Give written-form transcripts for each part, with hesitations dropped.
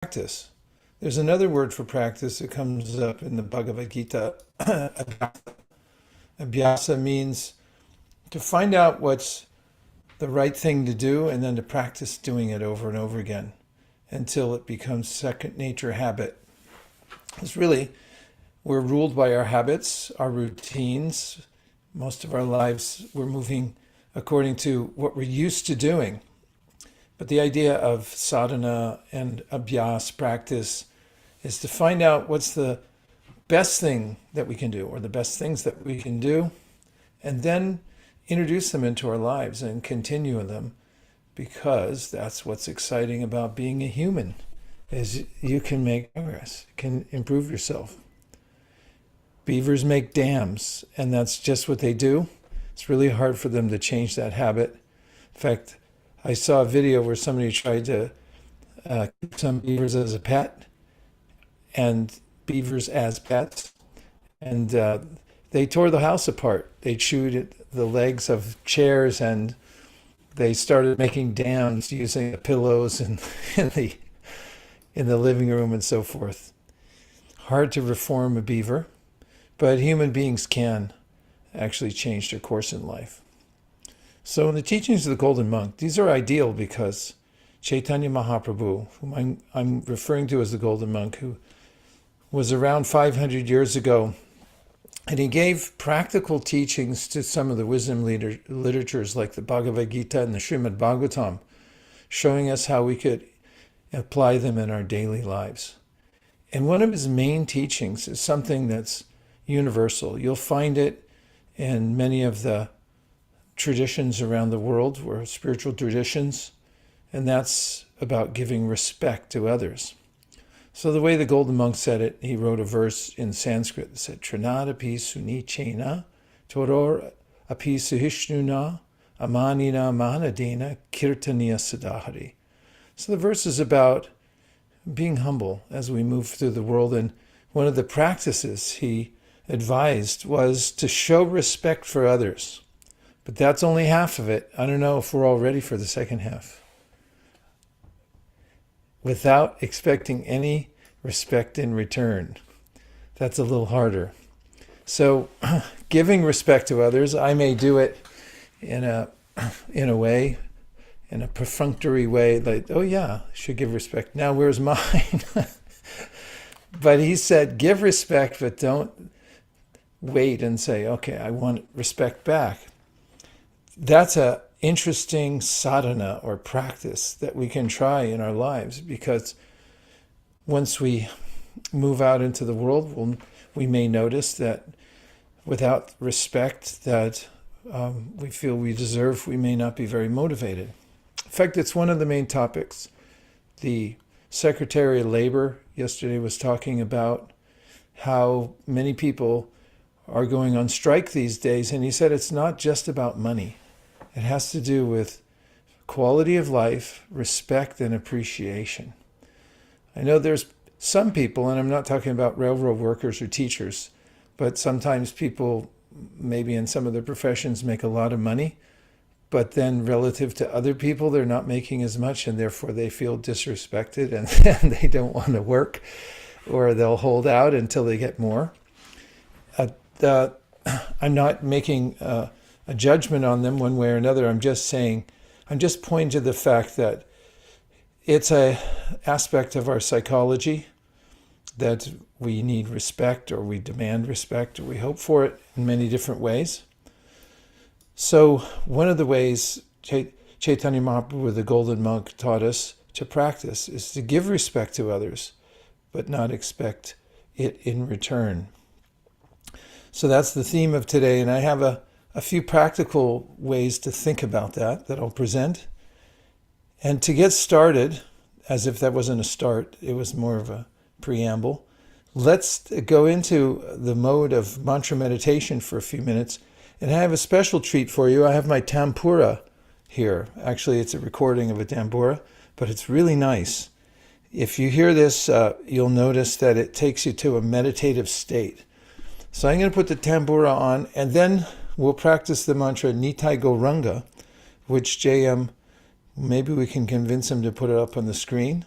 practice. There's another word for practice that comes up in the Bhagavad Gita. Abhyasa means to find out what's the right thing to do and then to practice doing it over and over again until it becomes second nature habit. It's really, we're ruled by our habits, our routines. Most of our lives, we're moving according to what we're used to doing. But the idea of sadhana and abhyas practice is to find out what's the best thing that we can do or the best things that we can do, and then introduce them into our lives and continue them, because that's what's exciting about being a human, is you can make progress, you can improve yourself. Beavers make dams, and that's just what they do. It's really hard for them to change that habit. In fact, I saw a video where somebody tried to keep some beavers as a pet, and beavers as pets, and they tore the house apart. They chewed the legs of chairs, and they started making dams using the pillows and in the living room and so forth. Hard to reform a beaver, but human beings can actually change their course in life. So in the teachings of the Golden Monk, these are ideal because Chaitanya Mahaprabhu, whom I'm referring to as the Golden Monk, who was around 500 years ago, and he gave practical teachings to some of the wisdom literatures like the Bhagavad Gita and the Srimad Bhagavatam, showing us how we could apply them in our daily lives. And one of his main teachings is something that's universal. You'll find it in many of the traditions around the world, or spiritual traditions, and that's about giving respect to others. So the way the Golden Monk said it, he wrote a verse in Sanskrit that said, Trinadapi sunichena, toror api suhishnuna, amanina manadena, kirtaniya sadahari. So the verse is about being humble as we move through the world, and one of the practices he advised was to show respect for others. But that's only half of it. I don't know if we're all ready for the second half. Without expecting any respect in return. That's a little harder. So giving respect to others, I may do it in a way, in a perfunctory way, like, oh yeah, I should give respect. Now where's mine? But he said, give respect, but don't wait and say, okay, I want respect back. That's a interesting sadhana or practice that we can try in our lives, because once we move out into the world, we may notice that without respect that we feel we deserve, we may not be very motivated. In fact, it's one of the main topics. The Secretary of Labor yesterday was talking about how many people are going on strike these days, and he said it's not just about money. It has to do with quality of life, respect, and appreciation. I know there's some people, and I'm not talking about railroad workers or teachers, but sometimes people, maybe in some of their professions, make a lot of money, but then relative to other people, they're not making as much, and therefore they feel disrespected, and they don't want to work, or they'll hold out until they get more. I'm not making a judgment on them one way or another. I'm just pointing to the fact that it's an aspect of our psychology that we need respect, or we demand respect, or we hope for it in many different ways. So one of the ways Chaitanya Mahaprabhu, the Golden Monk, taught us to practice is to give respect to others, but not expect it in return. So that's the theme of today, and I have a few practical ways to think about that I'll present. And to get started, as if that wasn't a start, it was more of a preamble, let's go into the mode of mantra meditation for a few minutes. And I have a special treat for you. I have my tambura here. Actually, it's a recording of a tambura, but it's really nice. If you hear this, you'll notice that it takes you to a meditative state. So I'm going to put the tambura on, and then we'll practice the mantra Nitai Gauranga, which JM, maybe we can convince him to put it up on the screen.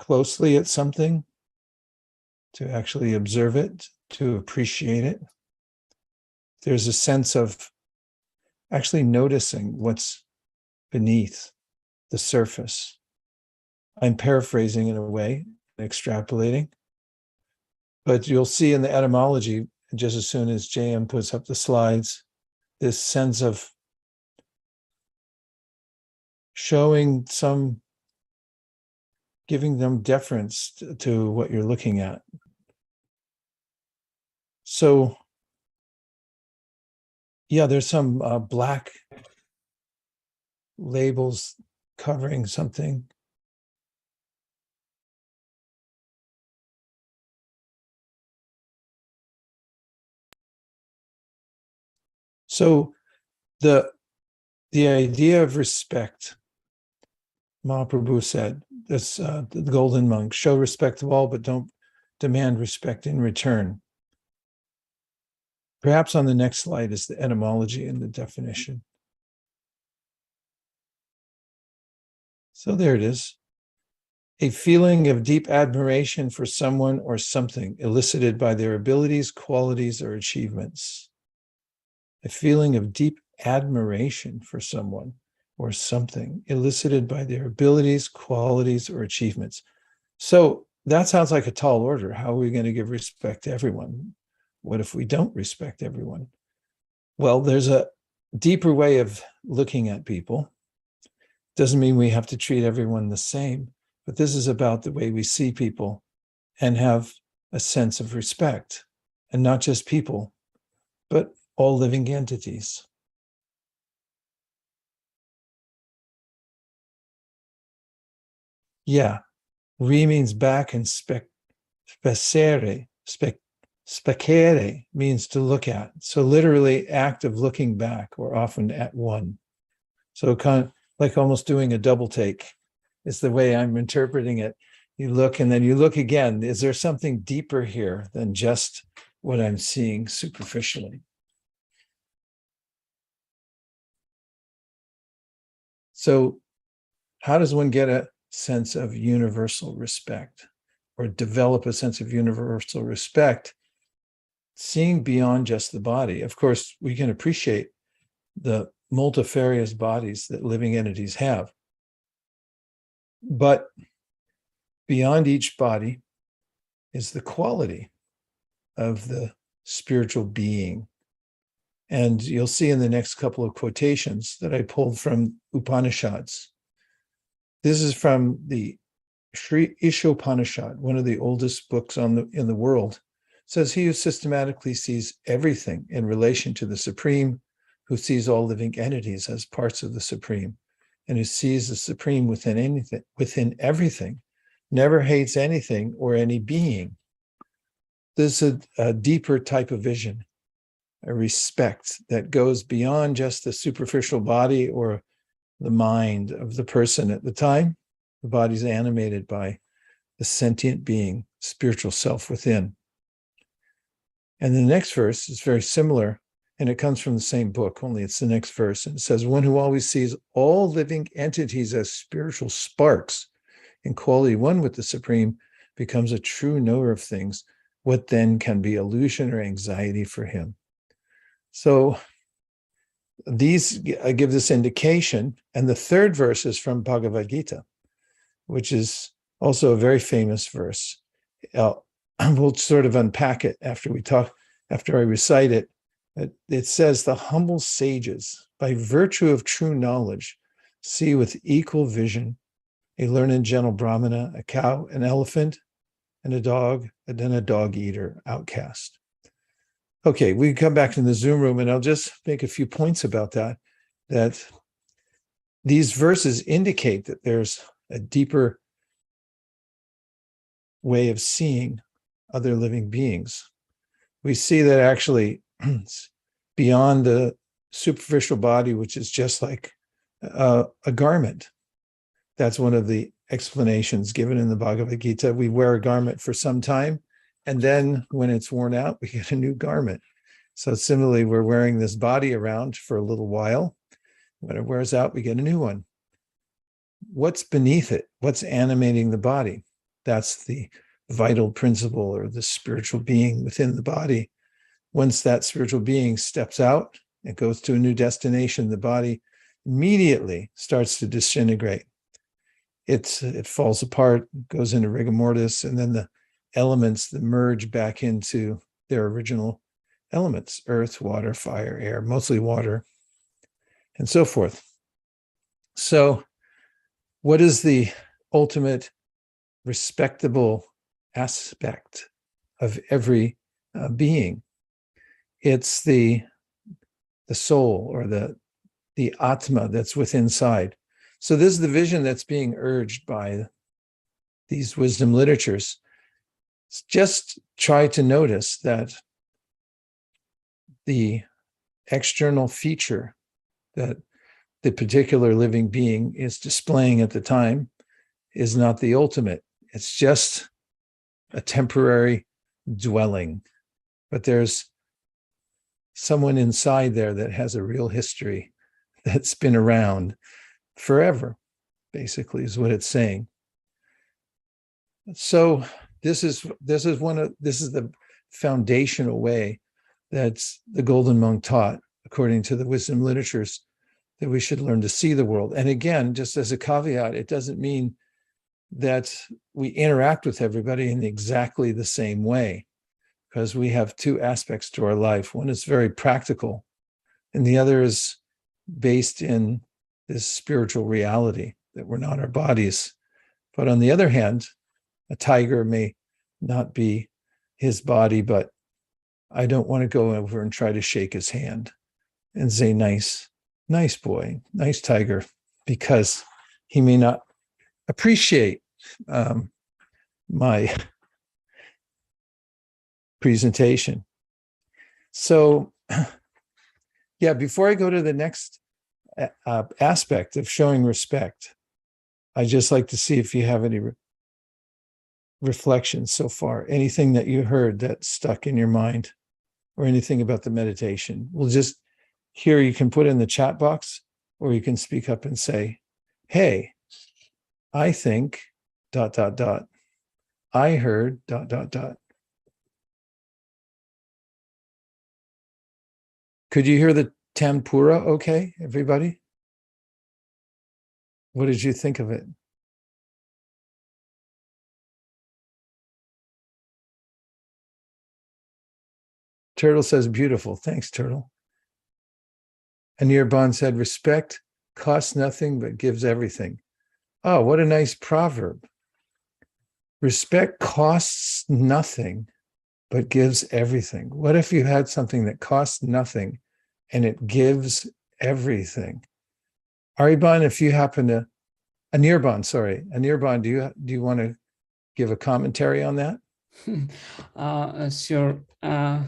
closely at something, to actually observe it, to appreciate it. There's a sense of actually noticing what's beneath the surface. I'm paraphrasing in a way, extrapolating, but you'll see in the etymology, just as soon as JM puts up the slides, this sense of showing some, giving them deference to what you're looking at. So, yeah, there's some black labels covering something. So the idea of respect, Mahaprabhu said, this the golden monk, show respect to all, but don't demand respect in return. Perhaps on the next slide is the etymology and the definition. So there it is. A feeling of deep admiration for someone or something elicited by their abilities, qualities, or achievements. A feeling of deep admiration for someone or something elicited by their abilities, qualities, or achievements. So that sounds like a tall order. How are we going to give respect to everyone? What if we don't respect everyone? Well, there's a deeper way of looking at people. Doesn't mean we have to treat everyone the same, but this is about the way we see people and have a sense of respect, and not just people, but all living entities. Yeah, re means back, and specere means to look at. So literally act of looking back, or often at one. So kind of like almost doing a double take is the way I'm interpreting it. You look and then you look again. Is there something deeper here than just what I'm seeing superficially? So how does one get a sense of universal respect, or develop a sense of universal respect? Seeing beyond just the body. Of course, we can appreciate the multifarious bodies that living entities have. But beyond each body is the quality of the spiritual being. And you'll see in the next couple of quotations that I pulled from Upanishads. This is from the Sri Ishopanishad, one of the oldest books in the world. It says, he who systematically sees everything in relation to the Supreme, who sees all living entities as parts of the Supreme, and who sees the Supreme within everything, never hates anything or any being. This is a deeper type of vision, a respect that goes beyond just the superficial body or the mind of the person at the time. The body's animated by the sentient being, spiritual self within. And the next verse is very similar, and it comes from the same book, only it's the next verse. And it says, one who always sees all living entities as spiritual sparks in quality one with the Supreme becomes a true knower of things. What then can be illusion or anxiety for him? So these give this indication. And the third verse is from Bhagavad Gita, which is also a very famous verse. We'll sort of unpack it after I recite it. It says, the humble sages, by virtue of true knowledge, see with equal vision a learned and gentle Brahmana, a cow, an elephant, and a dog, and then a dog eater, outcast. Okay, we can come back to the Zoom room, and I'll just make a few points about that these verses indicate that there's a deeper way of seeing other living beings. We see that actually beyond the superficial body, which is just like a garment. That's one of the explanations given in the Bhagavad Gita. We wear a garment for some time, and then when it's worn out, we get a new garment. So similarly, we're wearing this body around for a little while. When it wears out, we get a new one. What's beneath it? What's animating the body? That's the vital principle or the spiritual being within the body. Once that spiritual being steps out and goes to a new destination, the body immediately starts to disintegrate. It falls apart, goes into rigor mortis, and then the elements that merge back into their original elements: earth, water, fire, air, mostly water, and so forth. So, what is the ultimate respectable aspect of every being? It's the soul, or the atma that's within inside. So this is the vision that's being urged by these wisdom literatures. Just try to notice that the external feature that the particular living being is displaying at the time is not the ultimate. It's just a temporary dwelling. But there's someone inside there that has a real history that's been around forever, basically, is what it's saying. So this is the foundational way that's the Golden Monk taught, according to the wisdom literatures, that we should learn to see the world. And again, just as a caveat, it doesn't mean that we interact with everybody in exactly the same way, because we have two aspects to our life. One is very practical, and the other is based in this spiritual reality that we're not our bodies. But on the other hand, a tiger may not be his body, but I don't want to go over and try to shake his hand and say, nice boy, nice tiger, because he may not appreciate my presentation. So, yeah, before I go to the next aspect of showing respect, I'd just like to see if you have any reflections so far, anything that you heard that stuck in your mind, or anything about the meditation. We'll just, here you can put in the chat box, or you can speak up and say, hey, I think ... I heard ... Could you hear the tempura okay, everybody? What did you think of it? Turtle says, beautiful. Thanks, Turtle. Anir Bond said, respect costs nothing but gives everything. Oh, what a nice proverb. Respect costs nothing but gives everything. What if you had something that costs nothing and it gives everything? Aribon, if you happen to, Anirban, do you want to give a commentary on that? Sure.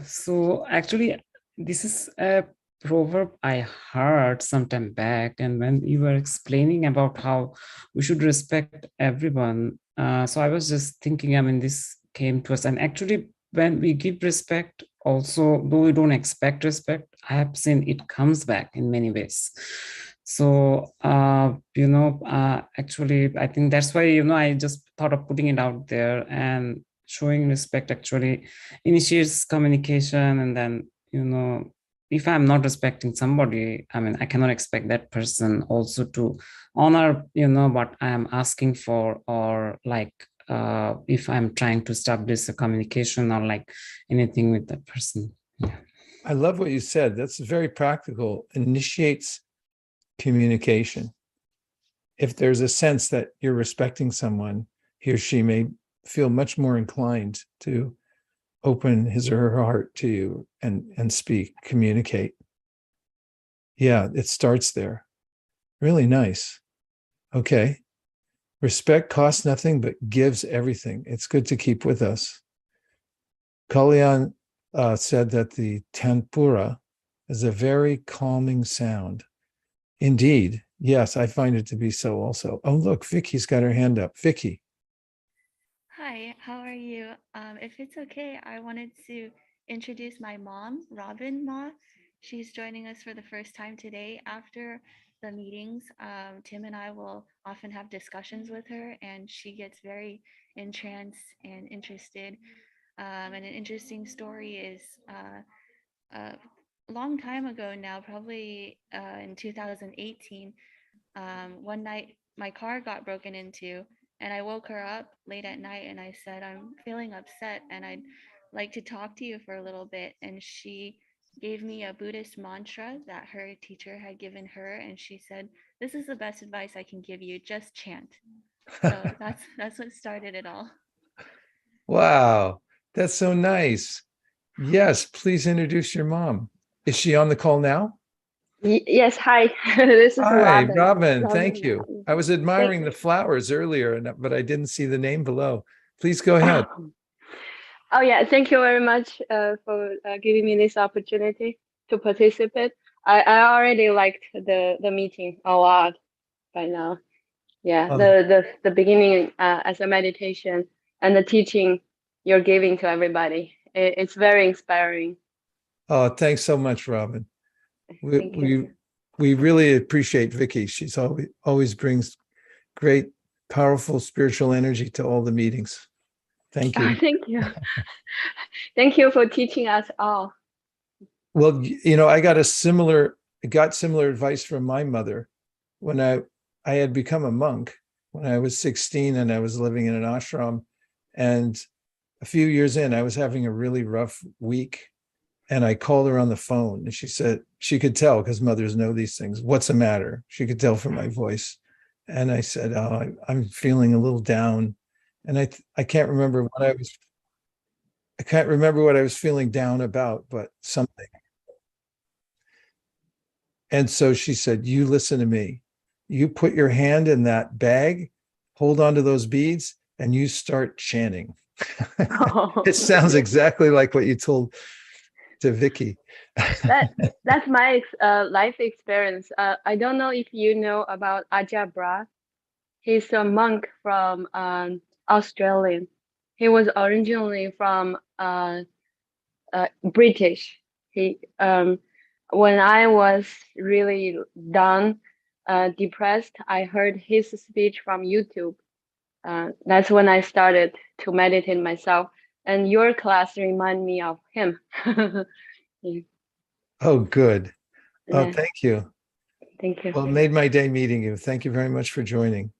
So actually, this is a proverb I heard some time back, and when you were explaining about how we should respect everyone, so I was just thinking, I mean, this came to us, and actually, when we give respect, also, though we don't expect respect, I have seen it comes back in many ways. So, actually, I think that's why, I just thought of putting it out there, and showing respect actually initiates communication. And then, if I'm not respecting somebody, I mean, I cannot expect that person also to honor, what I am asking for, or like, if I'm trying to establish a communication or like anything with that person. Yeah. I love what you said. That's very practical. Initiates communication. If there's a sense that you're respecting someone, he or she may feel much more inclined to open his or her heart to you and speak, communicate. Yeah, it starts there. Really nice. Okay. Respect costs nothing but gives everything. It's good to keep with us. Kalyan said that the tempura is a very calming sound. Indeed. Yes, I find it to be so also. Oh, look, Vicky's got her hand up. Vicky. Hi, how are you? If it's okay, I wanted to introduce my mom, Robin Ma. She's joining us for the first time today. After the meetings, Tim and I will often have discussions with her, and she gets very entranced and interested. And an interesting story is a long time ago now, probably in 2018. One night, my car got broken into, and I woke her up late at night and I said, I'm feeling upset and I'd like to talk to you for a little bit. And she gave me a Buddhist mantra that her teacher had given her. And she said, this is the best advice I can give you, just chant. So that's what started it all. Wow, that's so nice. Yes, please introduce your mom. Is she on the call now? Yes, hi. This is Hi, Robin. Robin. Thank you. I was Thank admiring the flowers earlier, but I didn't see the name below. Please go ahead. Oh yeah, thank you very much for giving me this opportunity to participate. I already liked the meeting a lot by now. Yeah, Oh, the beginning as a meditation and the teaching you're giving to everybody. It's very inspiring. oh, thanks so much, Robin. We Thank we you. we really appreciate Vicky. She's always brings great, powerful spiritual energy to all the meetings. Thank you. Thank you. Thank you for teaching us all. Well, I got similar advice from my mother when I had become a monk when I was 16 and I was living in an ashram. And a few years in, I was having a really rough week. And I called her on the phone and she said, she could tell because mothers know these things. What's the matter? She could tell from my voice. And I said, oh, I'm feeling a little down. And I can't remember what I was feeling down about, but something. And so she said, you listen to me. You put your hand in that bag, hold on to those beads, and you start chanting. It sounds exactly like what you told to Vicky. That's my life experience. I don't know if you know about Ajahn Brahm. He's a monk from Australia. He was originally from British. He when I was really down, depressed, I heard his speech from YouTube. That's when I started to meditate myself. And your class remind me of him. Yeah. Oh, good. Oh, Yeah, thank you. thank you. Well, it made my day meeting you. Thank you very much for joining.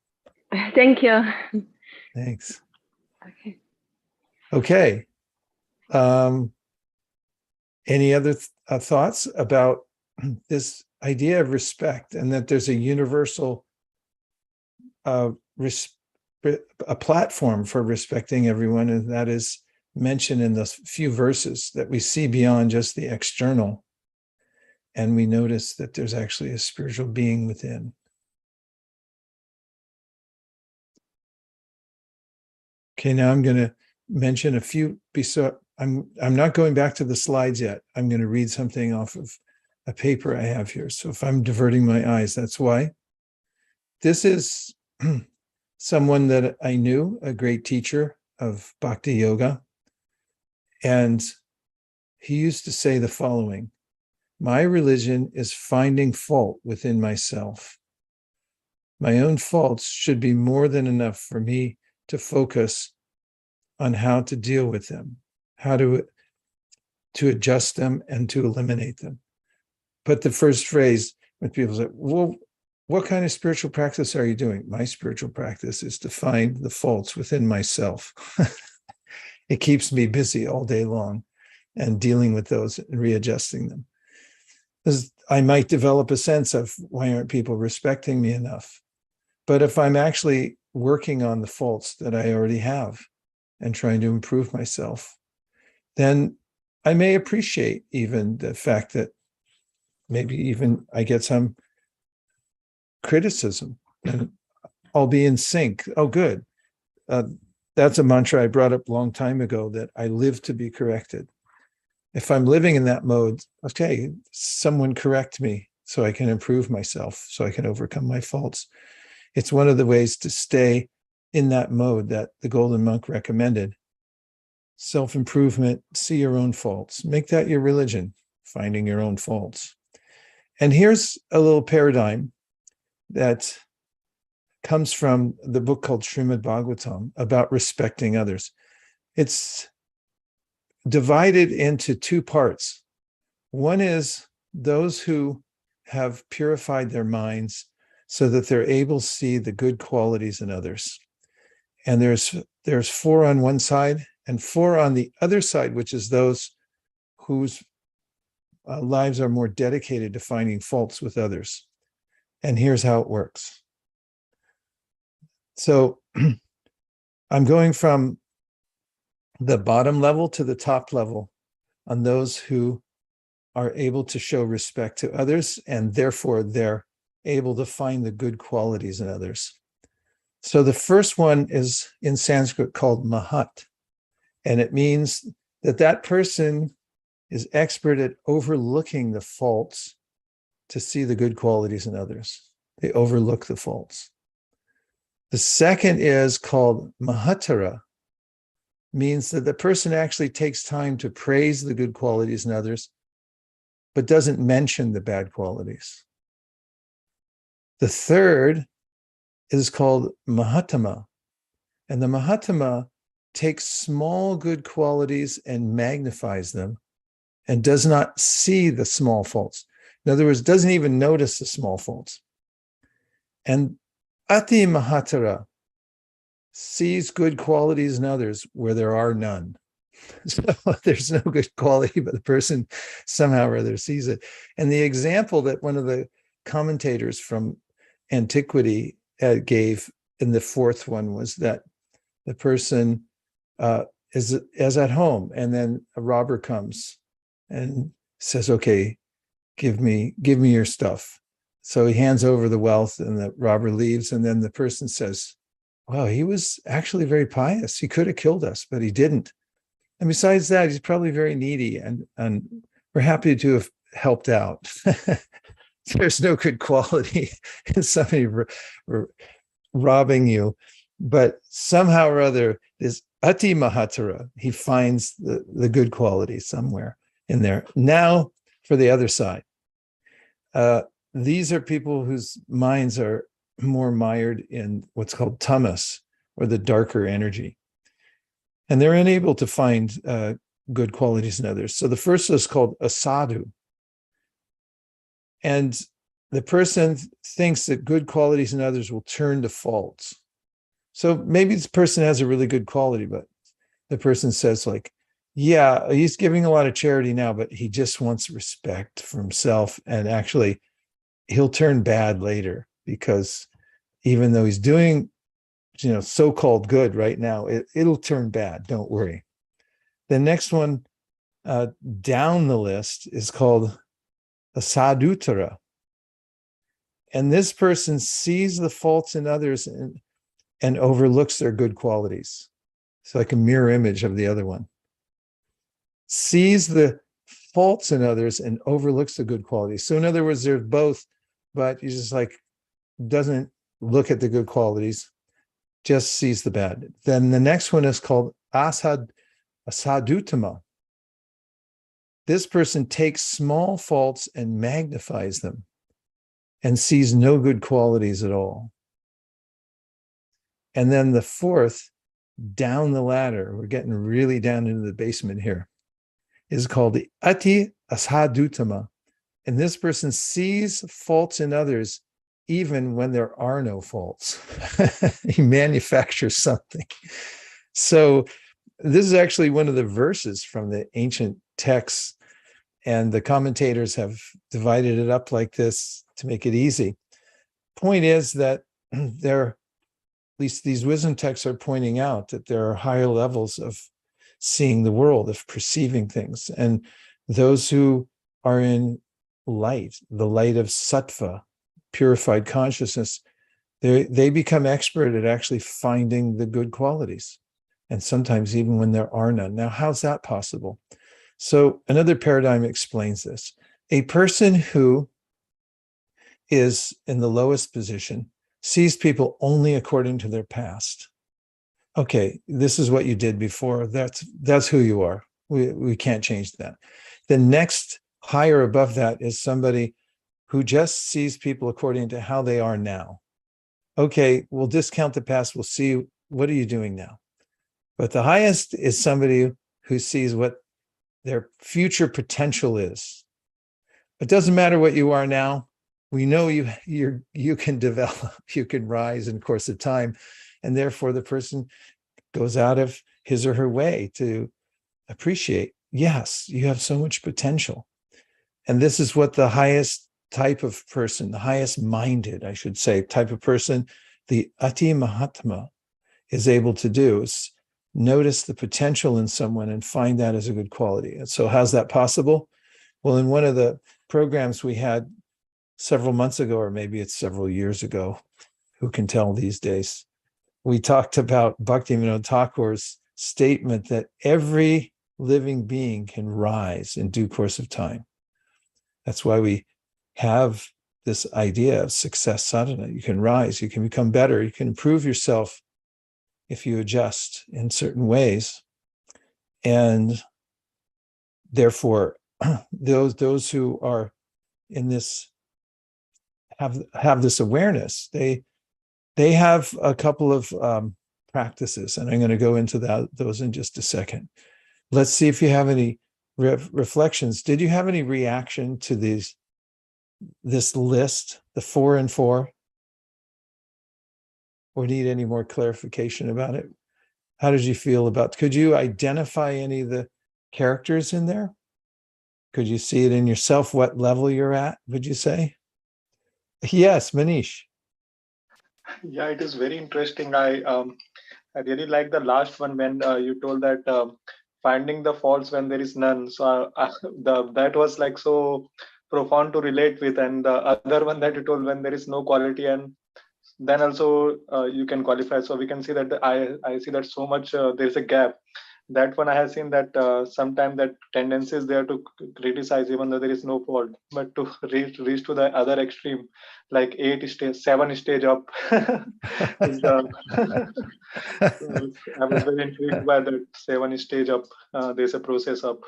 Thank you. Thanks. Okay. Okay. Any other thoughts about this idea of respect and that there's a universal a platform for respecting everyone, and that is mentioned in those few verses that we see beyond just the external, and we notice that there's actually a spiritual being within. Okay, now I'm going to mention a few. I'm not going back to the slides yet. I'm going to read something off of a paper I have here. So if I'm diverting my eyes, that's why. This is someone that I knew, a great teacher of Bhakti Yoga. And he used to say the following: my religion is finding fault within myself. My own faults should be more than enough for me to focus on how to deal with them, how to adjust them and to eliminate them. But the first phrase, when people say, well, what kind of spiritual practice are you doing? My spiritual practice is to find the faults within myself. It keeps me busy all day long and dealing with those and readjusting them. Because I might develop a sense of, why aren't people respecting me enough? But if I'm actually working on the faults that I already have and trying to improve myself, then I may appreciate even the fact that maybe even I get some criticism and I'll be in sync. Oh, good. That's a mantra I brought up a long time ago, that I live to be corrected. If I'm living in that mode, okay, someone correct me so I can improve myself, so I can overcome my faults. It's one of the ways to stay in that mode that the Golden Monk recommended. Self-improvement, see your own faults. Make that your religion, finding your own faults. And here's a little paradigm that comes from the book called Srimad Bhagavatam about respecting others. It's divided into two parts. One is those who have purified their minds so that they're able to see the good qualities in others. And there's 4 on one side and 4 on the other side, which is those whose lives are more dedicated to finding faults with others. And here's how it works. So I'm going from the bottom level to the top level on those who are able to show respect to others, and therefore they're able to find the good qualities in others. So the first one is in Sanskrit called Mahat, and it means that that person is expert at overlooking the faults to see the good qualities in others. They overlook the faults. The second is called Mahatara, means that the person actually takes time to praise the good qualities in others, but doesn't mention the bad qualities. The third is called Mahatama, and the Mahatama takes small good qualities and magnifies them and does not see the small faults. In other words, doesn't even notice the small faults. And Ati Mahatara sees good qualities in others where there are none. So there's no good quality, but the person somehow or other sees it. And the example that one of the commentators from antiquity gave in the fourth one was that the person is at home, and then a robber comes and says, "Okay, give me your stuff." So he hands over the wealth, and the robber leaves. And then the person says, "Wow, he was actually very pious. He could have killed us, but he didn't. And besides that, he's probably very needy, and we're happy to have helped out." There's no good quality in somebody robbing you, but somehow or other, this Ati Mahatara, he finds the good quality somewhere in there. Now, for the other side. These are people whose minds are more mired in what's called tamas, or the darker energy. And they're unable to find good qualities in others. So the first is called a sadhu. And the person thinks that good qualities in others will turn to faults. So maybe this person has a really good quality, but the person says, like, yeah, he's giving a lot of charity now, but he just wants respect for himself. And actually, he'll turn bad later, because even though he's doing, so-called good right now, it'll turn bad. Don't worry. The next one down the list is called a sadhutara. And this person sees the faults in others and overlooks their good qualities. It's like a mirror image of the other one. Sees the faults in others and overlooks the good qualities. So in other words, there's both, but he just doesn't look at the good qualities, just sees the bad. Then the next one is called asadhutama. This person takes small faults and magnifies them and sees no good qualities at all. And then the fourth, down the ladder, we're getting really down into the basement here, is called the ati asadhutama. And this person sees faults in others even when there are no faults. He manufactures something. So this is actually one of the verses from the ancient texts, and the commentators have divided it up like this to make it easy. Point is that at least these wisdom texts are pointing out that there are higher levels of seeing the world, of perceiving things. And those who are in light, the light of sattva, purified consciousness, they become expert at actually finding the good qualities. And sometimes even when there are none. Now, how's that possible? So another paradigm explains this. A person who is in the lowest position sees people only according to their past. Okay, this is what you did before. That's who you are. We can't change that. The next higher above that is somebody who just sees people according to how they are now. okay, we'll discount the past. We'll see, what are you doing now? But the highest is somebody who sees what their future potential is. It doesn't matter what you are now. We know you can develop, you can rise in the course of time, and therefore the person goes out of his or her way to appreciate, yes, you have so much potential. And this is what the highest type of person, the highest minded, I should say, type of person, the Ati Mahatma, is able to do, is notice the potential in someone and find that as a good quality. And so how's that possible? Well, in one of the programs we had several months ago, or maybe it's several years ago, who can tell these days, we talked about Bhaktivinoda Thakur's statement that every living being can rise in due course of time. That's why we have this idea of success sadhana. You can rise, you can become better, you can improve yourself if you adjust in certain ways. And therefore, those who are in this have this awareness, they have a couple of practices, and I'm going to go into those in just a second. Let's see if you have any reflections. Did you have any reaction to this list, the 4 and 4? Or need any more clarification about it? How did you feel about, could you identify any of the characters in there? Could you see it in yourself, what level you're at, would you say? Yes, Manish. Yeah, it is very interesting. I really like the last one when you told that finding the faults when there is none. So that was like so profound to relate with. And the other one that you told, when there is no quality, and then also you can qualify. So we can see that I see that so much there is a gap. That one I have seen that sometimes that tendency is there to criticize even though there is no fault, but to reach to the other extreme, like 7 stage up. is the so I was very intrigued by that 7 stage up. There's a process up.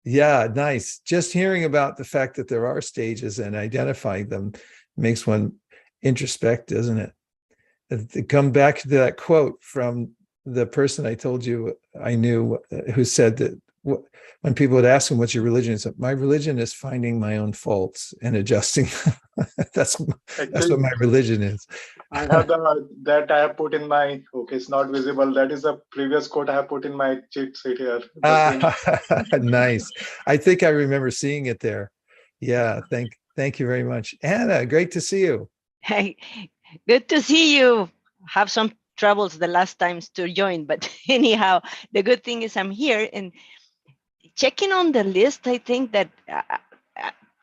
Yeah, nice. Just hearing about the fact that there are stages and identifying them makes one introspect, doesn't it? To come back to that quote from the person I told you I knew, who said that when people would ask him, what's your religion? He said, my religion is finding my own faults and adjusting. That's what my religion is. I have that I have put in my, okay, it's not visible. That is a previous quote I have put in my cheat sheet here. Nice. I think I remember seeing it there. Yeah, thank you very much. Anna, great to see you. Hey, good to see you. Have some troubles the last times to join, but anyhow, the good thing is I'm here and checking on the list. I think that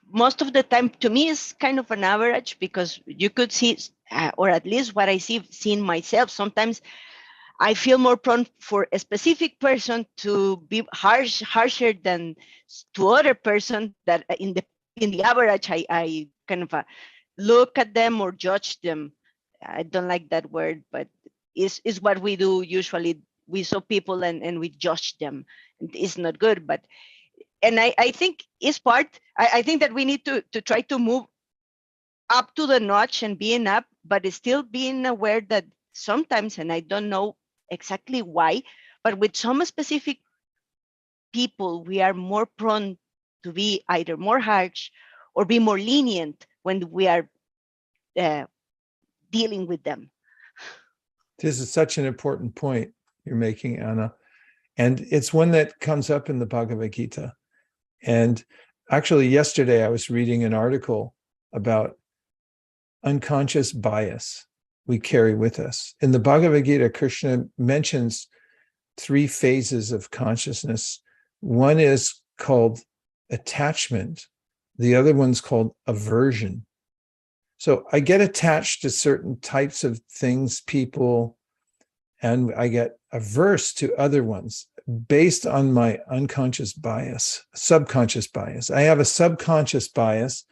most of the time to me is kind of an average, because you could see, or at least what I seen myself, sometimes I feel more prone for a specific person to be harsher than to other person, that in the average I kind of look at them or judge them. I don't like that word, but is what we do usually. We saw people and we judge them. It's not good, but I think it's part. I think that we need to try to move up to the notch and being up, but still being aware that sometimes, and I don't know exactly why, but with some specific people, we are more prone to be either more harsh or be more lenient when we are dealing with them. This is such an important point you're making, Anna. And it's one that comes up in the Bhagavad Gita. And actually, yesterday I was reading an article about unconscious bias we carry with us. In the Bhagavad Gita, Krishna mentions 3 phases of consciousness. One is called attachment. The other one's called aversion. So I get attached to certain types of things, people, and I get averse to other ones based on my unconscious bias, subconscious bias. I have a subconscious bias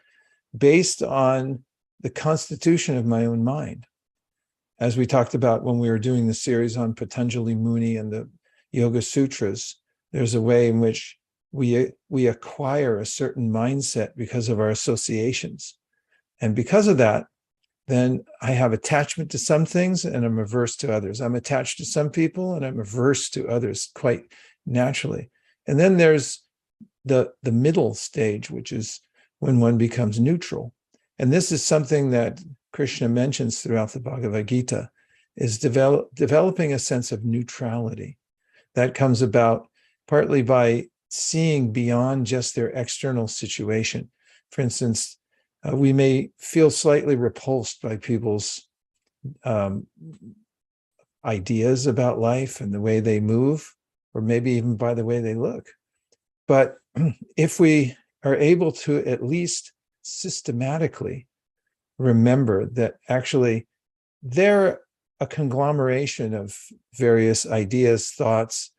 based on the constitution of my own mind. As we talked about when we were doing the series on Patanjali Muni and the Yoga Sutras, there's a way in which we acquire a certain mindset because of our associations. And because of that, then I have attachment to some things and I'm averse to others. I'm attached to some people and I'm averse to others quite naturally. And then there's the middle stage, which is when one becomes neutral. And this is something that Krishna mentions throughout the Bhagavad Gita, is developing a sense of neutrality. That comes about partly by seeing beyond just their external situation. For instance, we may feel slightly repulsed by people's ideas about life and the way they move, or maybe even by the way they look. But if we are able to at least systematically remember that actually they're a conglomeration of various ideas, thoughts,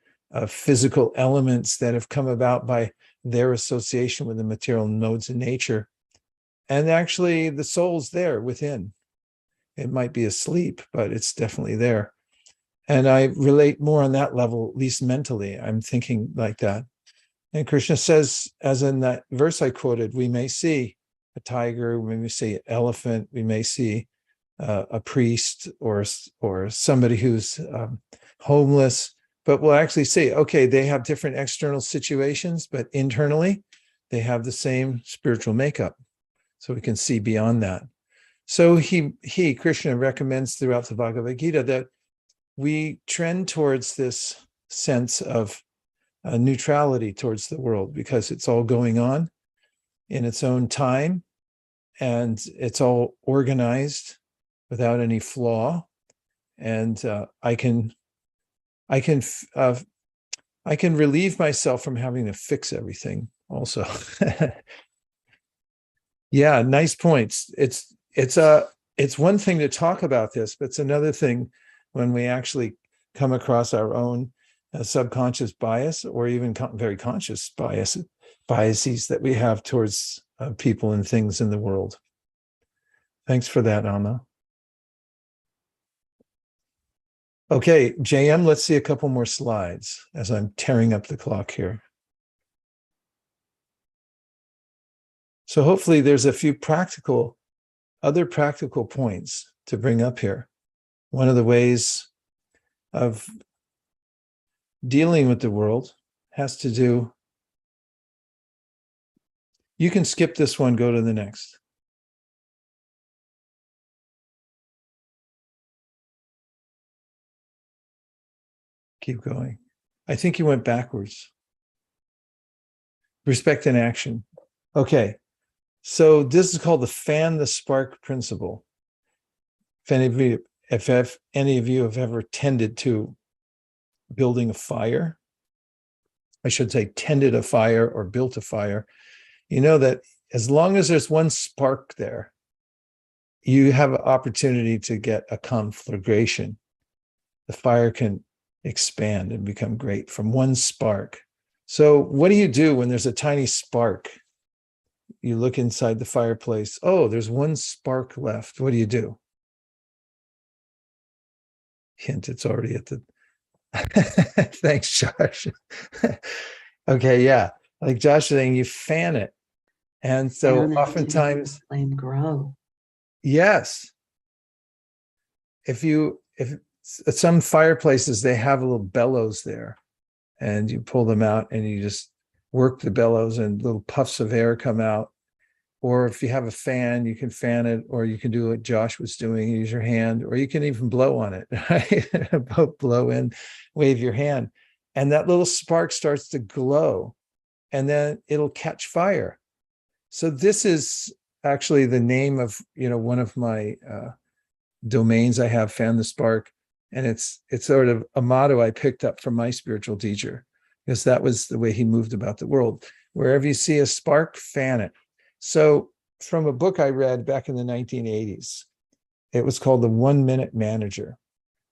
physical elements that have come about by their association with the material modes of nature. And actually the soul's there within. It might be asleep, but it's definitely there. And I relate more on that level, at least mentally. I'm thinking like that. And Krishna says, as in that verse I quoted, we may see a tiger, we may see an elephant, we may see a priest or somebody who's homeless, but we'll actually see, okay, they have different external situations, but internally they have the same spiritual makeup. So we can see beyond that. So Krishna recommends throughout the Bhagavad Gita that we trend towards this sense of neutrality towards the world, because it's all going on in its own time and it's all organized without any flaw. And I can relieve myself from having to fix everything also. Yeah, nice points. It's one thing to talk about this, but it's another thing when we actually come across our own subconscious bias, or even very conscious biases that we have towards people and things in the world. Thanks for that, Amma. Okay, JM, let's see a couple more slides as I'm tearing up the clock here. So hopefully there's a few other practical points to bring up here. One of the ways of dealing with the world has to do, you can skip this one, go to the next. Keep going. I think you went backwards. Respect and action. Okay. So this is called the fan the spark principle. If any of you have ever tended to building a fire, I should say tended a fire or built a fire, you know that as long as there's one spark there, you have an opportunity to get a conflagration. The fire can expand and become great from one spark. So what do you do when there's a tiny spark? You look inside the fireplace. Oh, there's one spark left. What do you do? Hint, it's already at the... Thanks, Josh. Okay, yeah. Like Josh was saying, you fan it. And so oftentimes... flame grow. Yes. If some fireplaces, they have a little bellows there, and you pull them out and you just work the bellows and little puffs of air come out. Or if you have a fan, you can fan it, or you can do what Josh was doing, use your hand, or you can even blow on it, right? Blow in, wave your hand. And that little spark starts to glow, and then it'll catch fire. So this is actually the name of, one of my domains I have, Fan the Spark. And it's sort of a motto I picked up from my spiritual teacher, because that was the way he moved about the world. Wherever you see a spark, fan it. So from a book I read back in the 1980s, it was called The 1 Minute Manager.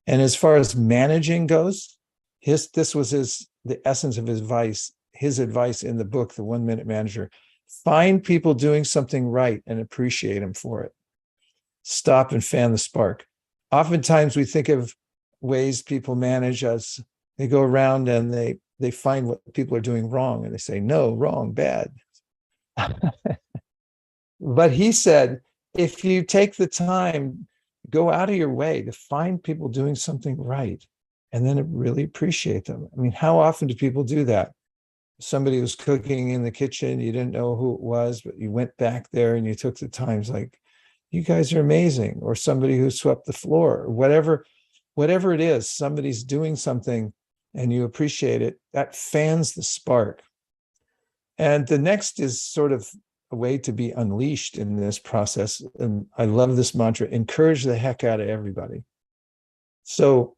And as far as managing goes, this was the essence of his advice in the book, The 1 Minute Manager. Find people doing something right and appreciate them for it. Stop and fan the spark. Oftentimes we think of ways people manage as they go around and they find what people are doing wrong and they say, no, wrong, bad. But he said, if you take the time, go out of your way to find people doing something right, and then really appreciate them. I mean, how often do people do that? Somebody was cooking in the kitchen, you didn't know who it was, but you went back there and you took the time. It's like, you guys are amazing. Or somebody who swept the floor, or whatever it is, somebody's doing something and you appreciate it. That fans the spark. And the next is sort of a way to be unleashed in this process. And I love this mantra: encourage the heck out of everybody. So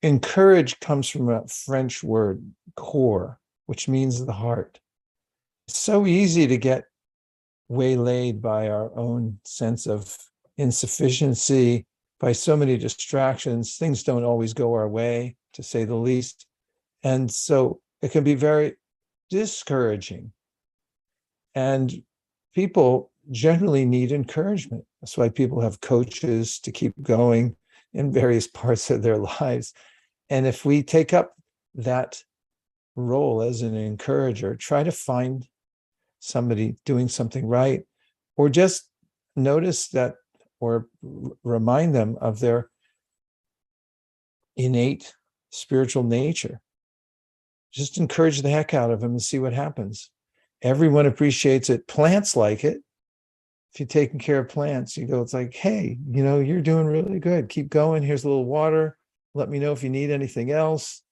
encourage comes from a French word, core, which means the heart. It's so easy to get waylaid by our own sense of insufficiency, by so many distractions. Things don't always go our way, to say the least. And so it can be very discouraging. And people generally need encouragement. That's why people have coaches to keep going in various parts of their lives. And if we take up that role as an encourager, try to find somebody doing something right, or just notice that, or remind them of their innate spiritual nature. Just encourage the heck out of them and see what happens. Everyone appreciates it. Plants like it. If you're taking care of plants, you go, it's like, hey, you're doing really good. Keep going. Here's a little water. Let me know if you need anything else.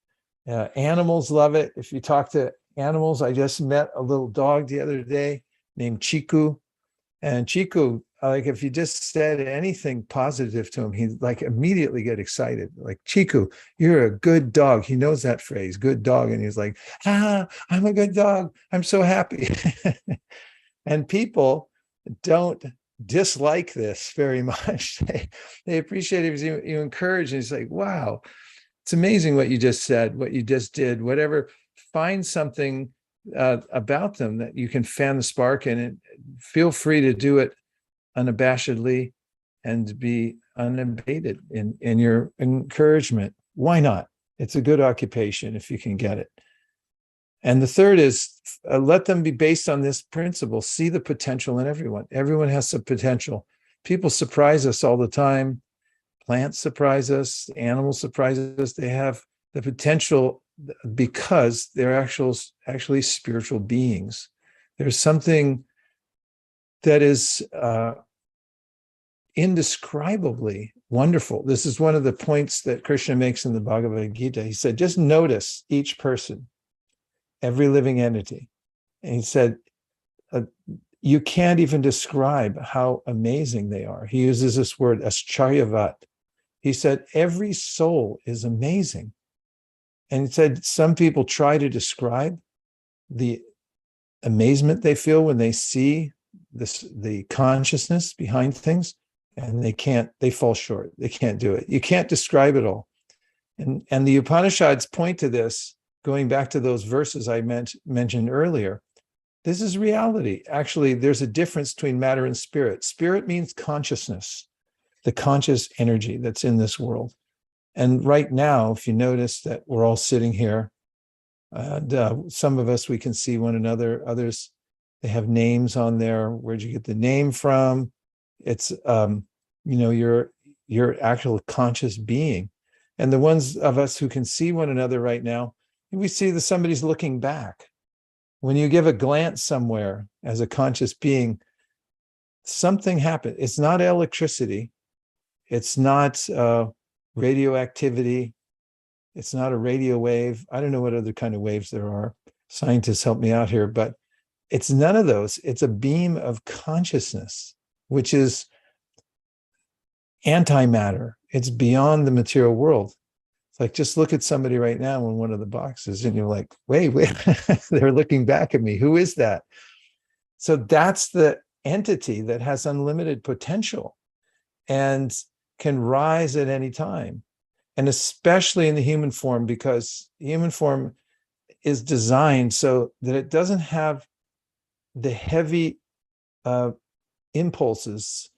Animals love it. If you talk to animals, I just met a little dog the other day named Chiku. And Chiku, like, if you just said anything positive to him, he'd like immediately get excited. Like, Chiku, you're a good dog. He knows that phrase, good dog. And he's like, I'm a good dog. I'm so happy. And people don't dislike this very much. They appreciate it because you encourage, and it's like, wow, it's amazing what you just said, what you just did, whatever. Find something about them that you can fan the spark in, and feel free to do it unabashedly and be unabated in your encouragement. Why not? It's a good occupation if you can get it. And the third is let them be based on this principle. See the potential in everyone. Everyone has some potential. People surprise us all the time. Plants surprise us. Animals surprise us. They have the potential because they're actually spiritual beings. There's something that is indescribably wonderful. This is one of the points that Krishna makes in the Bhagavad Gita. He said, just notice each person, every living entity. And he said, you can't even describe how amazing they are. He uses this word, ascharyavat. He said, every soul is amazing. And he said, some people try to describe the amazement they feel when they see the consciousness behind things, and they fall short. They can't do it. You can't describe it all. And the Upanishads point to this, going back to those verses I mentioned earlier. This is reality. Actually, there's a difference between matter and spirit. Spirit means consciousness, the conscious energy that's in this world. And right now, if you notice that we're all sitting here, and some of us, we can see one another. Others, they have names on there. Where'd you get the name from? It's, your actual conscious being. And the ones of us who can see one another right now, we see that somebody's looking back. When you give a glance somewhere as a conscious being, something happened. It's not electricity. It's not radioactivity. It's not a radio wave. I don't know what other kind of waves there are. Scientists help me out here, but it's none of those. It's a beam of consciousness, which is antimatter. It's beyond the material world. It's like, just look at somebody right now in one of the boxes and you're like, wait, they're looking back at me. Who is that? So that's the entity that has unlimited potential and can rise at any time. And especially in the human form, because the human form is designed so that it doesn't have the heavy impulses.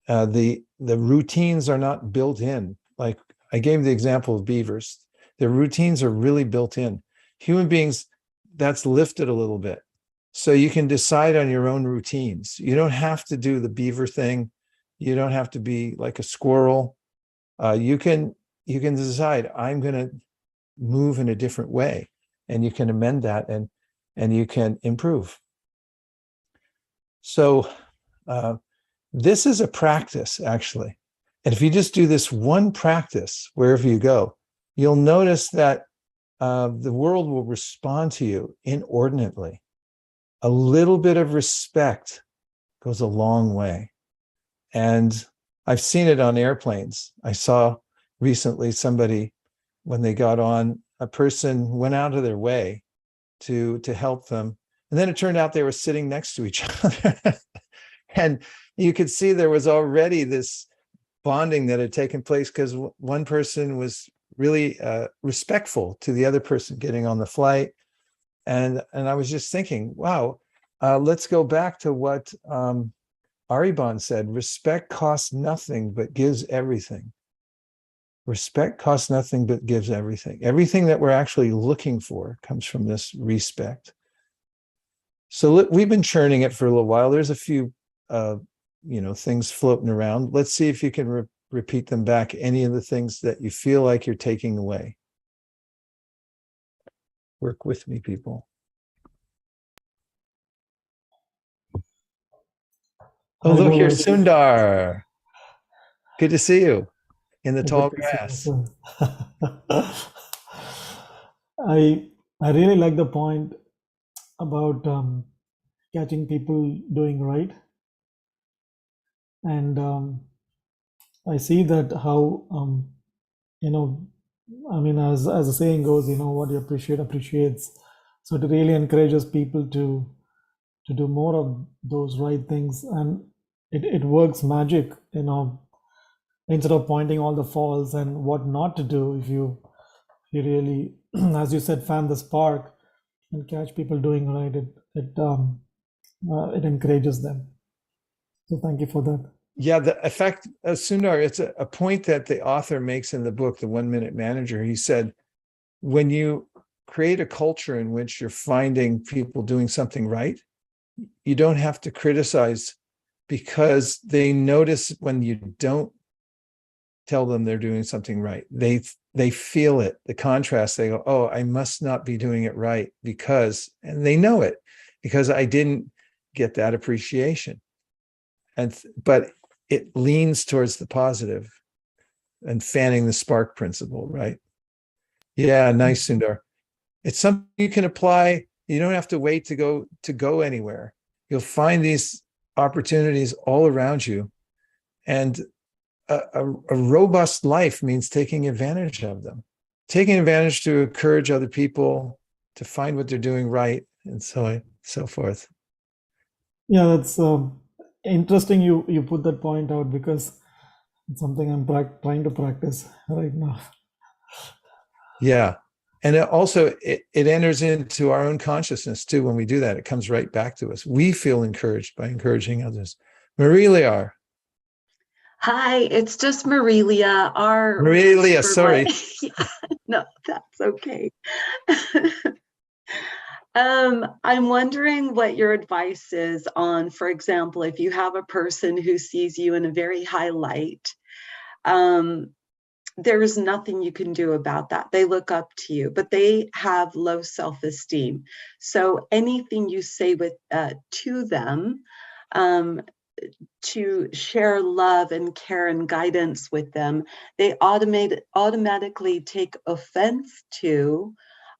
The routines are not built in. Like I gave the example of beavers. Their routines are really built in. Human beings, that's lifted a little bit. So you can decide on your own routines. You don't have to do the beaver thing. You don't have to be like a squirrel. You can decide, I'm going to move in a different way, and you can amend that, and you can improve. So this is a practice, actually. And if you just do this one practice wherever you go, you'll notice that the world will respond to you inordinately. A little bit of respect goes a long way. And I've seen it on airplanes. I saw recently somebody, when they got on, a person went out of their way to help them. And then it turned out they were sitting next to each other. And you could see there was already this bonding that had taken place because one person was really respectful to the other person getting on the flight. And I was just thinking, wow, let's go back to what Aribon said: respect costs nothing but gives everything. Respect costs nothing but gives everything. Everything that we're actually looking for comes from this respect. So we've been churning it for a little while. There's a few things floating around. Let's see if you can repeat them back, any of the things that you feel like you're taking away. Work with me, people. Oh, look, here's Sundar. Good to see you in the tall grass. I really like the point about catching people doing right, and I see that how as the saying goes, what you appreciate appreciates. So it really encourages people to do more of those right things, and it works magic, instead of pointing all the faults and what not to do. If you really, as you said, fan the spark and catch people doing right, it encourages them. So thank you for that. Yeah, the effect of Sundar, it's a point that the author makes in the book, The 1 Minute Manager. He said, when you create a culture in which you're finding people doing something right, you don't have to criticize, because they notice when you don't tell them they're doing something right. They feel it, the contrast. They go, oh, I must not be doing it right because, and they know it, because I didn't get that appreciation. But it leans towards the positive and fanning the spark principle, right? Yeah, nice, Sundar. It's something you can apply. You don't have to wait to go anywhere. You'll find these opportunities all around you. And a robust life means taking advantage of them, taking advantage to encourage other people to find what they're doing right, and so forth. Yeah, that's interesting you put that point out, because it's something I'm trying to practice right now. Yeah. And it enters into our own consciousness too. When we do that, it comes right back to us. We feel encouraged by encouraging others. Marilia. Hi, it's just Marilia. Marilia, sorry. Yeah, no, that's okay. I'm wondering what your advice is on, for example, if you have a person who sees you in a very high light, there is nothing you can do about that. They look up to you, but they have low self-esteem. So anything you say to them, to share love and care and guidance with them, they automatically take offense to,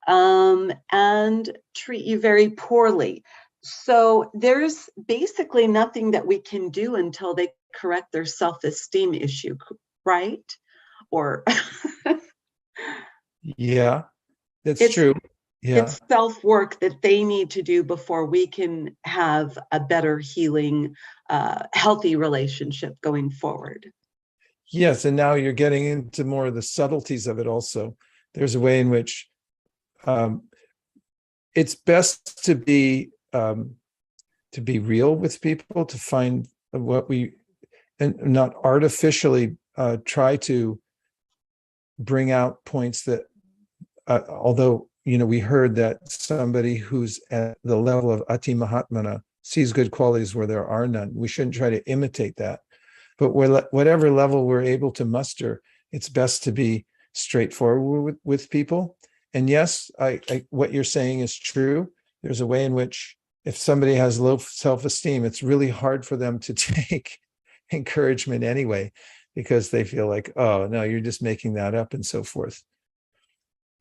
and treat you very poorly. So there's basically nothing that we can do until they correct their self-esteem issue, right? Or yeah, that's true. Yeah, it's self-work that they need to do before we can have a better healing, healthy relationship going forward. Yes, and now you're getting into more of the subtleties of it also. There's a way in which it's best to be real with people, to find and not artificially try to bring out points that, although, we heard that somebody who's at the level of Ati Mahatmana sees good qualities where there are none. We shouldn't try to imitate that. but whatever level we're able to muster, it's best to be straightforward with people. And yes, what you're saying is true. There's a way in which if somebody has low self-esteem, it's really hard for them to take encouragement anyway, because they feel like, oh, no, you're just making that up and so forth.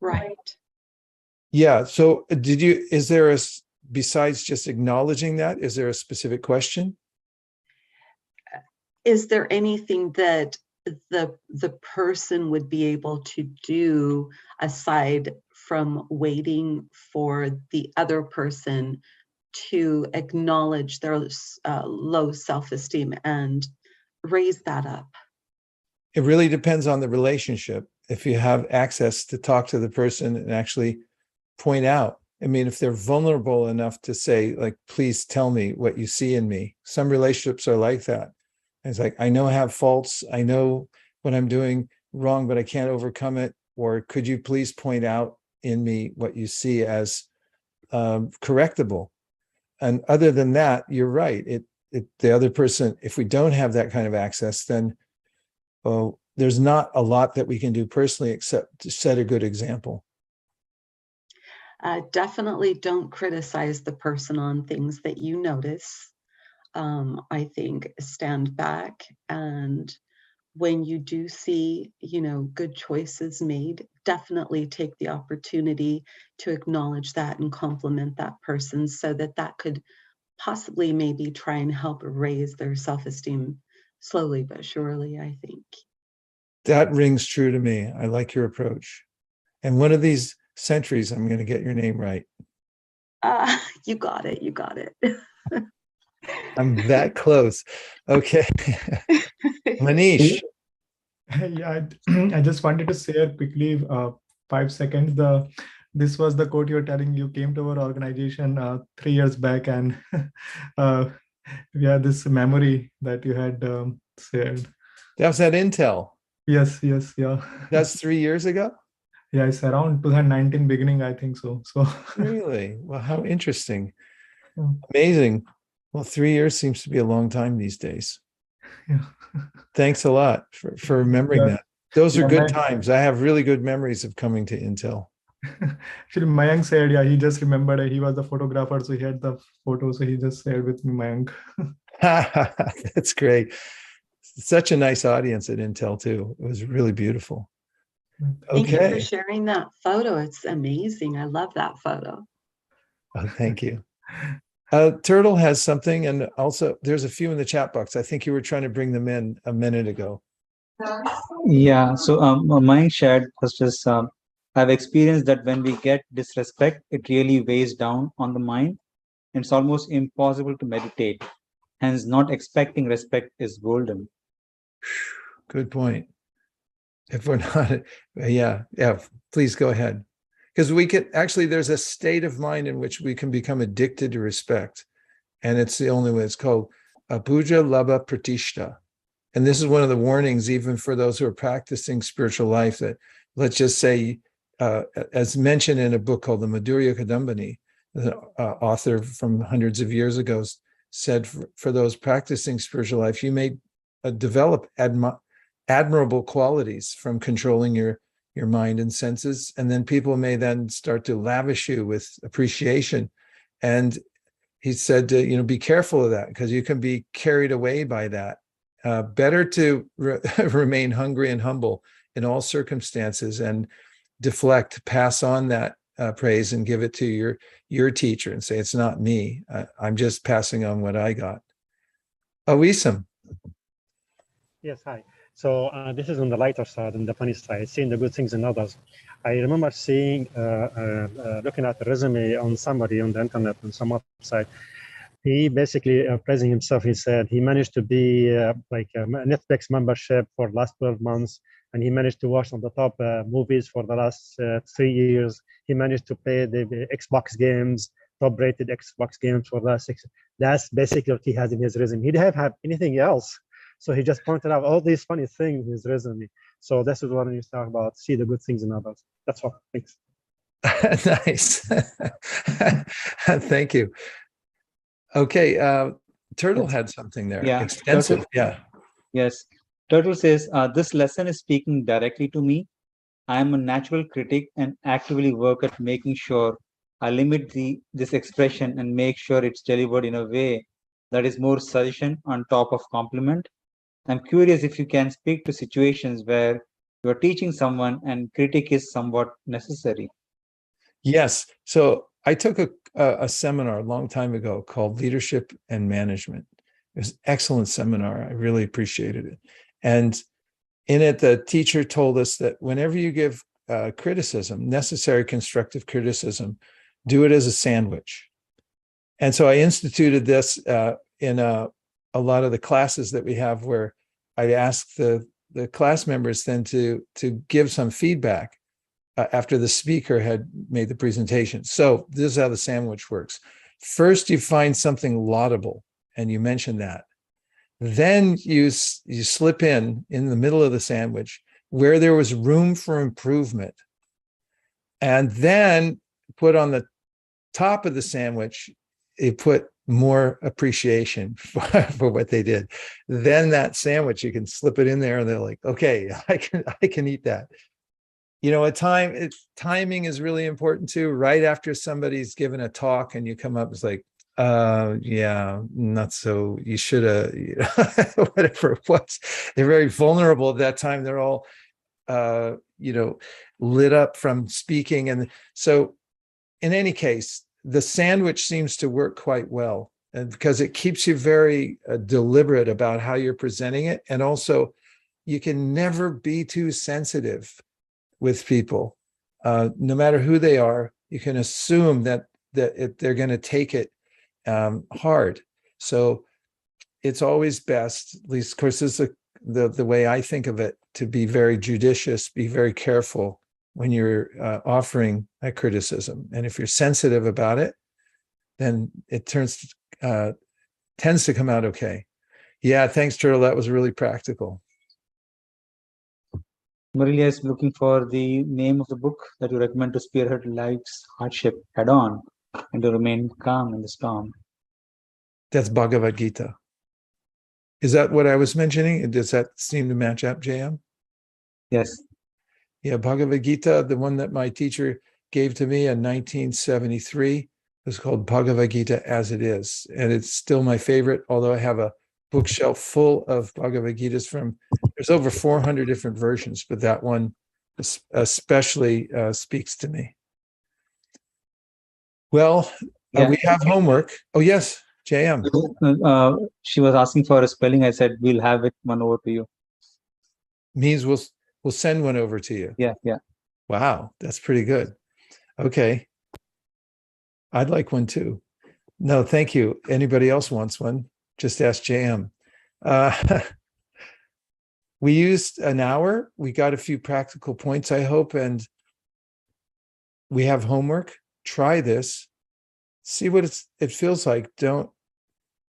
Right. Yeah. So is there besides just acknowledging that, is there a specific question? Is there anything that the person would be able to do aside from waiting for the other person to acknowledge their low self-esteem and raise that up? It really depends on the relationship. If you have access to talk to the person and actually point out, I mean, if they're vulnerable enough to say, like, please tell me what you see in me. Some relationships are like that. It's like, I know I have faults. I know what I'm doing wrong, but I can't overcome it. Or could you please point out in me what you see as correctable? And other than that, you're right. The other person, if we don't have that kind of access, then there's not a lot that we can do personally except to set a good example. Definitely don't criticize the person on things that you notice. I think stand back, and when you do see, good choices made, definitely take the opportunity to acknowledge that and compliment that person, so that could possibly maybe try and help raise their self-esteem slowly but surely, I think. That rings true to me. I like your approach. And one of these centuries, I'm going to get your name right. You got it. You got it. I'm that close. Okay. Manish. Yeah, I just wanted to share quickly, 5 seconds. This was the quote you're telling. You came to our organization 3 years back, and we had this memory that you had shared. That was at Intel. Yes, yeah. That's 3 years ago? Yeah, it's around 2019 beginning, I think so. Really? Well, how interesting. Yeah. Amazing. Well, 3 years seems to be a long time these days. Yeah. Thanks a lot for remembering that. Those are Yeah, good times. I have really good memories of coming to Intel. Actually, Mayank said, yeah, he just remembered he was the photographer, so he had the photo, so he just shared with me, Mayank. That's great. Such a nice audience at Intel too. It was really beautiful. Thank you for Okay. sharing that photo. It's amazing. I love that photo. Oh, thank you. Turtle has something, and also there's a few in the chat box. I think you were trying to bring them in a minute ago. Yeah, so mine shared was just I've experienced that when we get disrespect, it really weighs down on the mind. It's almost impossible to meditate. Hence, not expecting respect is golden. Good point. If we're not, yeah, please go ahead. Because we could actually, there's a state of mind in which we can become addicted to respect. And it's the only way. It's called Apuja Labha Pratishta. And this is one of the warnings, even for those who are practicing spiritual life, that let's just say, as mentioned in a book called the Madhurya Kadambini, the author from hundreds of years ago said, for those practicing spiritual life, you may develop admirable qualities from controlling your mind and senses, and then people may then start to lavish you with appreciation. And he said to, be careful of that, because you can be carried away by that. Better to remain hungry and humble in all circumstances, and deflect, pass on that praise and give it to your teacher and say, it's not me. I'm just passing on what I got. Wisam. Yes, hi. So this is on the lighter side and the funny side, seeing the good things in others. I remember seeing, looking at the resume on somebody on the internet on some website. He basically praising himself. He said he managed to be like a Netflix membership for the last 12 months, and he managed to watch on the top movies for the last 3 years. He managed to play the Xbox games, top-rated Xbox games for the last 6. That's basically what he has in his resume. He didn't have anything else. So he just pointed out all these funny things in his resume. So this is what I used to talk about, see the good things in others. That's all. Thanks. Nice. Thank you. Okay. Turtle had something there. Yeah, Extensive. Turtle. Yeah. Yes. Turtle says, this lesson is speaking directly to me. I am a natural critic and actively work at making sure I limit this expression and make sure it's delivered in a way that is more suggestion on top of compliment. I'm curious if you can speak to situations where you're teaching someone and critic is somewhat necessary. Yes. So I took a seminar a long time ago called Leadership and Management. It was an excellent seminar. I really appreciated it. And in it, the teacher told us that whenever you give criticism, necessary constructive criticism, do it as a sandwich. And so I instituted this in a lot of the classes that we have, where I ask the class members then to give some feedback after the speaker had made the presentation. So this is how the sandwich works. First, you find something laudable, and you mention that. Then you slip in the middle of the sandwich where there was room for improvement. And then put on the top of the sandwich, you put more appreciation for what they did. Then that sandwich, you can slip it in there and they're like, okay, I can eat that. You know, timing is really important too. Right after somebody's given a talk and you come up, it's like, yeah, not so, you should have, whatever it was. They're very vulnerable at that time. They're all, lit up from speaking. And so in any case, the sandwich seems to work quite well, and because it keeps you very deliberate about how you're presenting it. And also you can never be too sensitive with people, no matter who they are. You can assume that they're going to take it hard. So it's always best, at least, of course, this is the way I think of it, to be very judicious, be very careful when you're offering a criticism. And if you're sensitive about it, then it tends to come out okay. Yeah, thanks, Turtle. That was really practical. Marilia is looking for the name of the book that you recommend to spearhead life's hardship head on and to remain calm in the storm. That's Bhagavad Gita. Is that what I was mentioning? Does that seem to match up, JM? Yes. Yeah, Bhagavad Gita, the one that my teacher gave to me in 1973, was called Bhagavad Gita as It Is. And it's still my favorite, although I have a bookshelf full of Bhagavad Gitas there's over 400 different versions, but that one especially speaks to me. Well, we have homework. Oh, yes, JM. She was asking for a spelling. I said, we'll have it one over to you. Means we'll send one over to you. Yeah. Wow, that's pretty good. Okay. I'd like one too. No, thank you. Anybody else wants one? Just ask JM. We used an hour. We got a few practical points, I hope, and we have homework. Try this. See what it feels like. Don't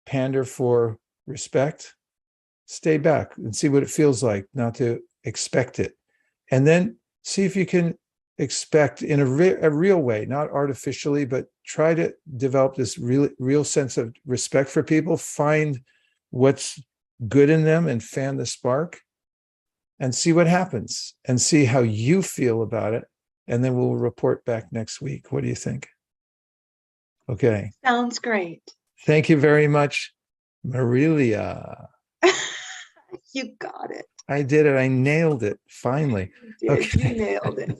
pander for respect. Stay back and see what it feels like not to expect it. And then see if you can expect in a real way, not artificially, but try to develop this real sense of respect for people. Find what's good in them and fan the spark and see what happens and see how you feel about it. And then we'll report back next week. What do you think? Okay. Sounds great. Thank you very much, Marilia. You got it. I did it. I nailed it. Finally. You did. You nailed it.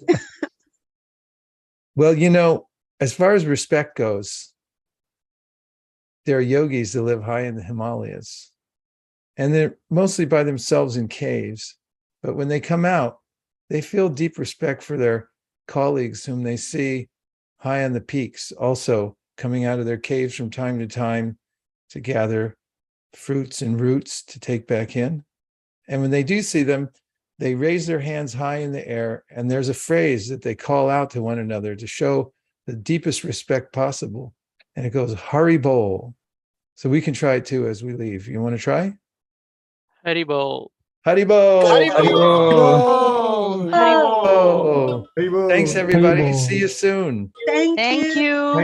Well, as far as respect goes, there are yogis that live high in the Himalayas, and they're mostly by themselves in caves. But when they come out, they feel deep respect for their colleagues whom they see high on the peaks, also coming out of their caves from time to time to gather fruits and roots to take back in. And when they do see them, they raise their hands high in the air, and there's a phrase that they call out to one another to show the deepest respect possible. And it goes, Hari Bol. So we can try it too as we leave. You want to try? Hari Bol. Hari Bol. Hari Bol. Hari Bol. Thanks, everybody. See you soon. Thank Thank you. you.